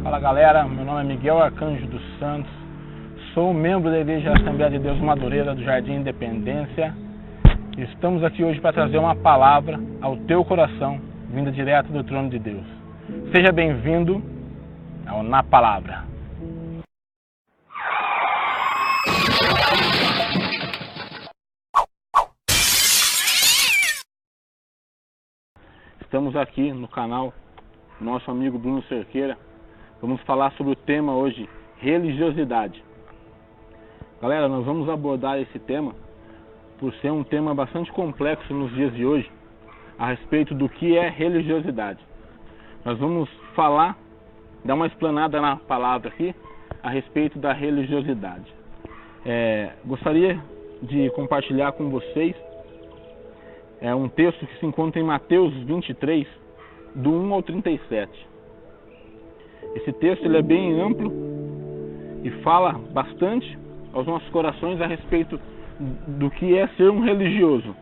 Fala galera, meu nome é Miguel Arcanjo dos Santos, sou membro da Igreja Assembleia de Deus Madureira do Jardim Independência. Estamos aqui hoje para trazer uma palavra ao teu coração, vinda direto do trono de Deus. Seja bem-vindo ao Na Palavra. Estamos aqui no canal nosso amigo Bruno Cerqueira. Vamos falar sobre o tema hoje, religiosidade. Galera, nós vamos abordar esse tema por ser um tema bastante complexo nos dias de hoje, a respeito do que é religiosidade. Nós vamos falar, dar uma explanada na palavra aqui, a respeito da religiosidade. Gostaria de compartilhar com vocês um texto que se encontra em Mateus 23, do 1 ao 37. Esse texto ele é bem amplo e fala bastante aos nossos corações a respeito do que é ser um religioso.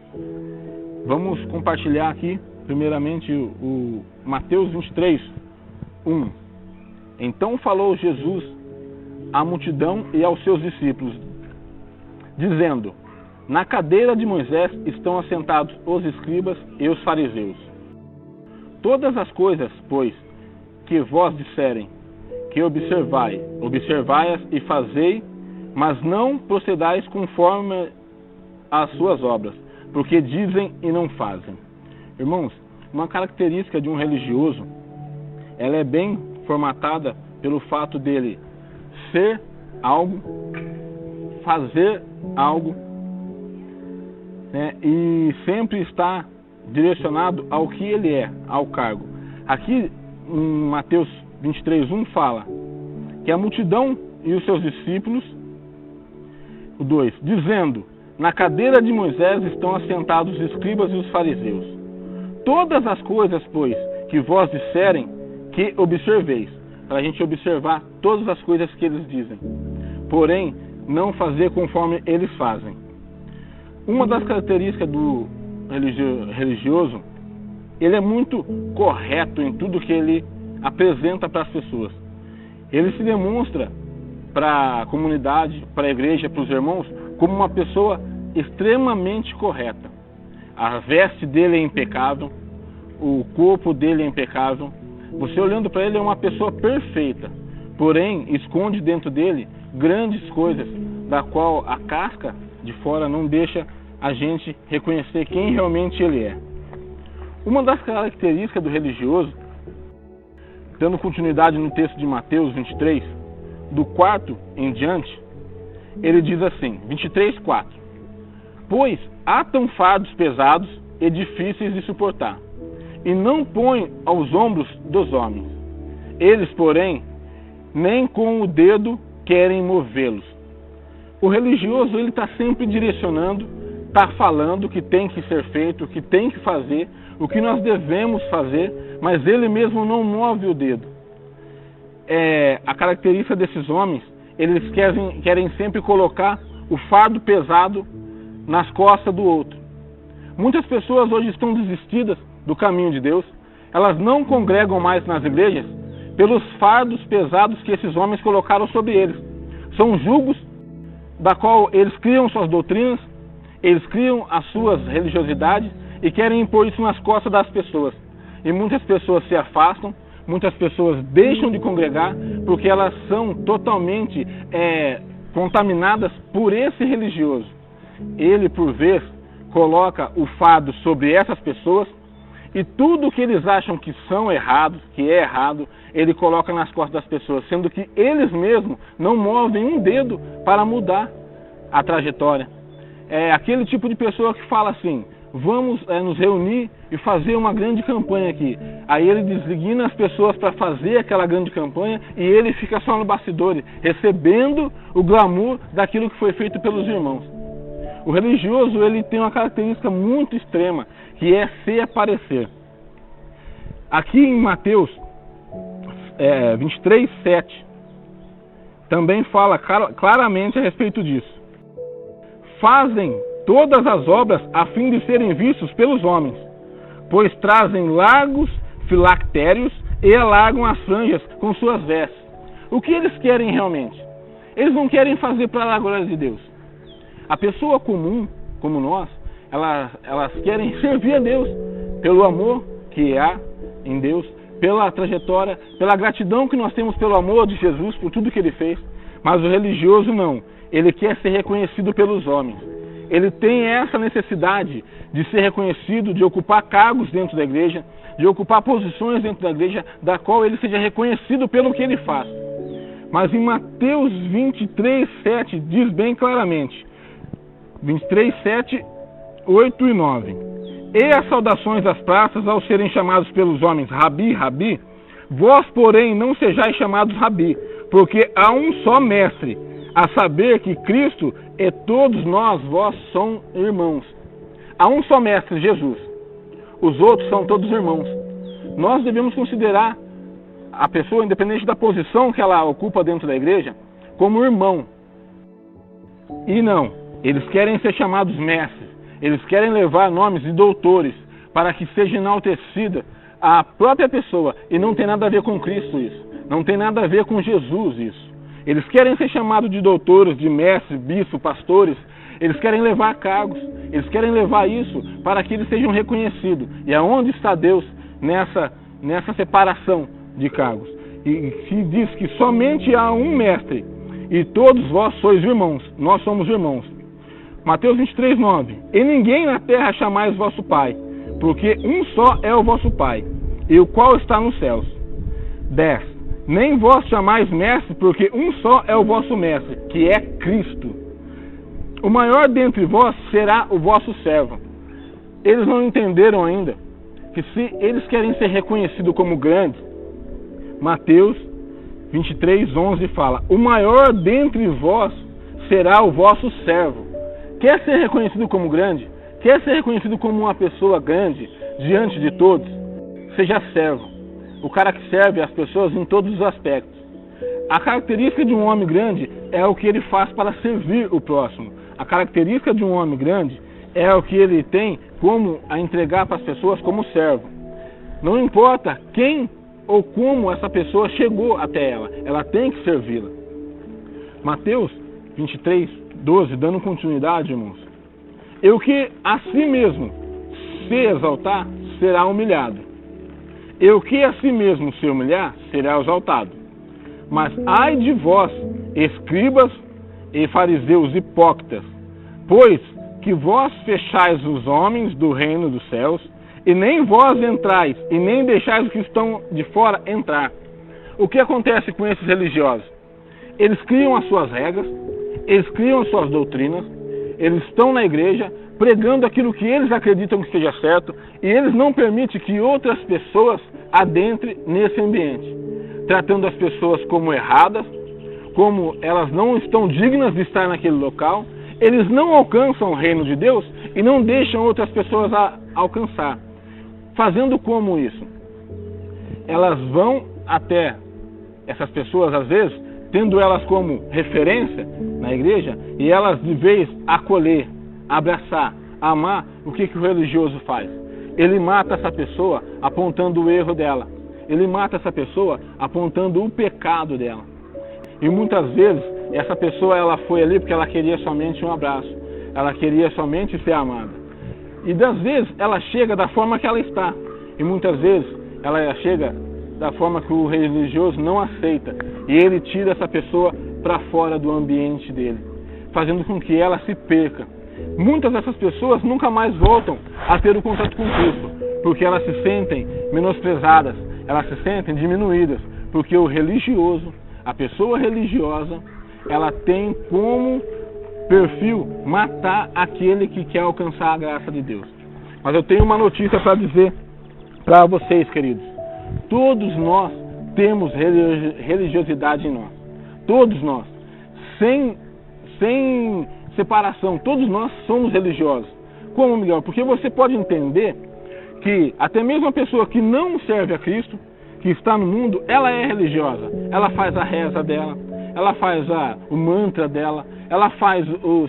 Vamos compartilhar aqui, primeiramente, o Mateus 23, 1. Então falou Jesus à multidão e aos seus discípulos, dizendo: na cadeira de Moisés estão assentados os escribas e os fariseus. Todas as coisas, pois, que vós disserem que observai-as e fazei, mas não procedais conforme as suas obras, porque dizem e não fazem. Irmãos, uma característica de um religioso, ela é bem formatada pelo fato dele ser algo, fazer algo, e sempre estar direcionado ao que ele é, ao cargo. Aqui em Mateus 23:1 fala que a multidão e os seus discípulos, o 2, dizendo: na cadeira de Moisés estão assentados os escribas e os fariseus. Todas as coisas, pois, que vós disserem, que observeis, para a gente observar todas as coisas que eles dizem, porém não fazer conforme eles fazem. Uma das características do religioso, ele é muito correto em tudo que ele apresenta para as pessoas. Ele se demonstra para a comunidade, para a igreja, para os irmãos, como uma pessoa extremamente correta. A veste dele é impecável, o corpo dele é impecável. Você olhando para ele é uma pessoa perfeita, porém esconde dentro dele grandes coisas, da qual a casca de fora não deixa a gente reconhecer quem realmente ele é. Uma das características do religioso, dando continuidade no texto de Mateus 23, do 4 em diante, ele diz assim, 23:4: pois atam fardos pesados e difíceis de suportar, e não põem aos ombros dos homens. Eles, porém, nem com o dedo querem movê-los. O religioso, ele está sempre direcionando, está falando o que tem que ser feito, o que tem que fazer, o que nós devemos fazer, mas ele mesmo não move o dedo. A característica desses homens, eles querem sempre colocar o fardo pesado nas costas do outro. Muitas pessoas hoje estão desistidas do caminho de Deus, elas não congregam mais nas igrejas pelos fardos pesados que esses homens colocaram sobre eles. São julgos da qual eles criam suas doutrinas, eles criam as suas religiosidades e querem impor isso nas costas das pessoas. E muitas pessoas se afastam, muitas pessoas deixam de congregar porque elas são totalmente contaminadas por esse religioso. Ele, por vez, coloca o fardo sobre essas pessoas e tudo que eles acham que são errados, que é errado, ele coloca nas costas das pessoas, sendo que eles mesmos não movem um dedo para mudar a trajetória. É aquele tipo de pessoa que fala assim: vamos nos reunir e fazer uma grande campanha aqui. Aí ele designa as pessoas para fazer aquela grande campanha e ele fica só no bastidor, recebendo o glamour daquilo que foi feito pelos irmãos. O religioso, ele tem uma característica muito extrema, que é se aparecer. Aqui em Mateus 23:7 também fala claramente a respeito disso. Fazem todas as obras a fim de serem vistos pelos homens, pois trazem largos filactérios e alargam as franjas com suas vestes. O que eles querem realmente? Eles não querem fazer para a glória de Deus. A pessoa comum, como nós, elas querem servir a Deus pelo amor que há em Deus, pela trajetória, pela gratidão que nós temos pelo amor de Jesus, por tudo que Ele fez. Mas o religioso não. Ele quer ser reconhecido pelos homens. Ele tem essa necessidade de ser reconhecido, de ocupar cargos dentro da igreja, de ocupar posições dentro da igreja, da qual ele seja reconhecido pelo que ele faz. Mas em Mateus 23, 7, diz bem claramente, 23, 7, 8 e 9. E as saudações das praças, ao serem chamados pelos homens Rabi, Rabi, vós, porém, não sejais chamados Rabi, porque há um só mestre, a saber que Cristo e todos vós são irmãos. Há um só mestre, Jesus. Os outros são todos irmãos. Nós devemos considerar a pessoa, independente da posição que ela ocupa dentro da igreja, como irmão. E não, eles querem ser chamados mestres. Eles querem levar nomes de doutores para que seja enaltecida a própria pessoa. E não tem nada a ver com Cristo isso. Não tem nada a ver com Jesus isso. Eles querem ser chamados de doutores, de mestres, bispos, pastores. Eles querem levar cargos. Eles querem levar isso para que eles sejam reconhecidos. E aonde está Deus nessa separação de cargos? E se diz que somente há um mestre e todos vós sois irmãos. Nós somos irmãos. Mateus 23, 9. E ninguém na terra chamais vosso Pai, porque um só é o vosso Pai, e o qual está nos céus. 10. Nem vós chamais mestre, porque um só é o vosso mestre, que é Cristo. O maior dentre vós será o vosso servo. Eles não entenderam ainda que se eles querem ser reconhecidos como grandes, Mateus 23, 11 fala, o maior dentre vós será o vosso servo. Quer ser reconhecido como grande? Quer ser reconhecido como uma pessoa grande diante de todos? Seja servo. O cara que serve as pessoas em todos os aspectos. A característica de um homem grande é o que ele faz para servir o próximo. A característica de um homem grande é o que ele tem como a entregar para as pessoas como servo. Não importa quem ou como essa pessoa chegou até ela, ela tem que servi-la. Mateus 23, 12, dando continuidade, irmãos. E o que a si mesmo se exaltar, será humilhado. E o que a si mesmo se humilhar, será exaltado. Mas ai de vós, escribas e fariseus hipócritas, pois que vós fechais os homens do reino dos céus, e nem vós entrais, e nem deixais os que estão de fora entrar. O que acontece com esses religiosos? Eles criam as suas regras, eles criam as suas doutrinas, eles estão na igreja pregando aquilo que eles acreditam que seja certo e eles não permitem que outras pessoas adentrem nesse ambiente, tratando as pessoas como erradas, como elas não estão dignas de estar naquele local. Eles não alcançam o reino de Deus e não deixam outras pessoas alcançar. Fazendo como isso? Elas vão até essas pessoas, às vezes, tendo elas como referência na igreja, e elas de vez acolher, abraçar, amar, o que o religioso faz? Ele mata essa pessoa apontando o erro dela. Ele mata essa pessoa apontando o pecado dela. E muitas vezes essa pessoa ela foi ali porque ela queria somente um abraço. Ela queria somente ser amada. E das vezes ela chega da forma que ela está. E muitas vezes ela chega da forma que o religioso não aceita. E ele tira essa pessoa para fora do ambiente dele, fazendo com que ela se perca. Muitas dessas pessoas nunca mais voltam a ter o contato com Cristo, porque elas se sentem menosprezadas, elas se sentem diminuídas, porque o religioso, a pessoa religiosa, ela tem como perfil matar aquele que quer alcançar a graça de Deus. Mas eu tenho uma notícia para dizer para vocês, queridos. Todos nós temos religiosidade em nós. Todos nós. Sem separação. Todos nós somos religiosos. Como, Miguel? Porque você pode entender que até mesmo a pessoa que não serve a Cristo, que está no mundo, ela é religiosa. Ela faz a reza dela, ela faz o mantra dela, ela faz o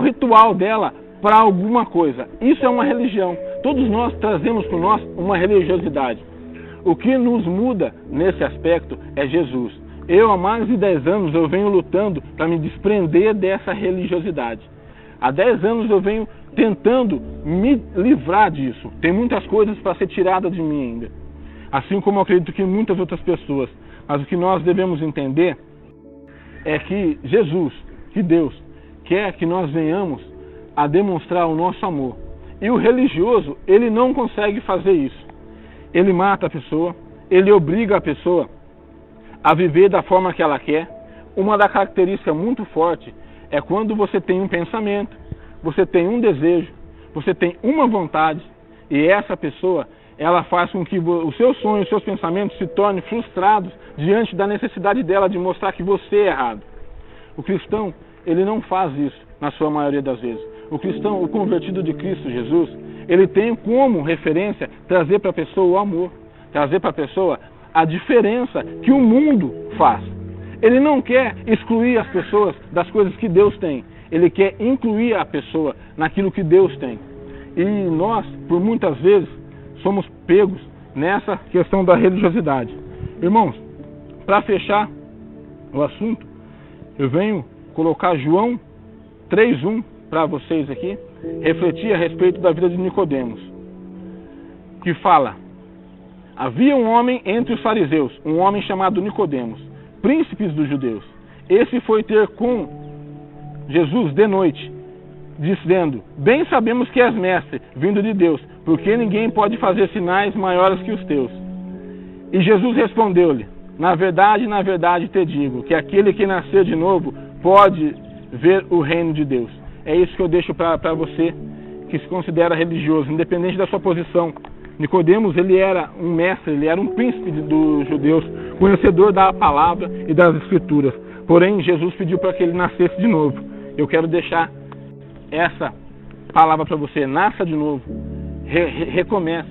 ritual dela para alguma coisa. Isso é uma religião. Todos nós trazemos por nós uma religiosidade. O que nos muda nesse aspecto é Jesus. Eu, há mais de 10 anos, eu venho lutando para me desprender dessa religiosidade. Há 10 anos eu venho tentando me livrar disso. Tem muitas coisas para ser tiradas de mim ainda. Assim como eu acredito que muitas outras pessoas. Mas o que nós devemos entender é que Jesus, que Deus, quer que nós venhamos a demonstrar o nosso amor. E o religioso, ele não consegue fazer isso. Ele mata a pessoa, ele obriga a pessoa a viver da forma que ela quer. Uma das características muito forte é quando você tem um pensamento, você tem um desejo, você tem uma vontade, e essa pessoa, ela faz com que os seus sonhos, os seus pensamentos se tornem frustrados diante da necessidade dela de mostrar que você é errado. O cristão, ele não faz isso na sua maioria das vezes. O cristão, o convertido de Cristo Jesus, ele tem como referência trazer para a pessoa o amor, trazer para a pessoa a diferença que o mundo faz. Ele não quer excluir as pessoas das coisas que Deus tem. Ele quer incluir a pessoa naquilo que Deus tem. E nós, por muitas vezes, somos pegos nessa questão da religiosidade. Irmãos, para fechar o assunto, eu venho colocar João 3:1 para vocês aqui, refletir a respeito da vida de Nicodemos, que fala: havia um homem entre os fariseus, um homem chamado Nicodemos, príncipes dos judeus. Esse foi ter com Jesus de noite, dizendo: bem sabemos que és mestre, vindo de Deus, porque ninguém pode fazer sinais maiores que os teus. E Jesus respondeu-lhe: na verdade te digo, que aquele que nascer de novo pode ver o reino de Deus. É isso que eu deixo para você que se considera religioso, independente da sua posição. Nicodemos, ele era um mestre, ele era um príncipe dos judeus, conhecedor da palavra e das escrituras. Porém, Jesus pediu para que ele nascesse de novo. Eu quero deixar essa palavra para você: nasça de novo, recomece,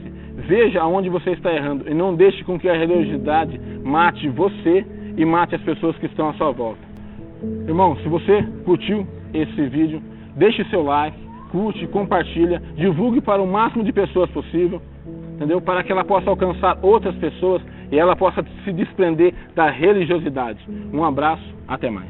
veja aonde você está errando e não deixe com que a religiosidade mate você e mate as pessoas que estão à sua volta. Irmão, se você curtiu esse vídeo, deixe seu like, curte, compartilha, divulgue para o máximo de pessoas possível, entendeu? Para que ela possa alcançar outras pessoas e ela possa se desprender da religiosidade. Um abraço, até mais.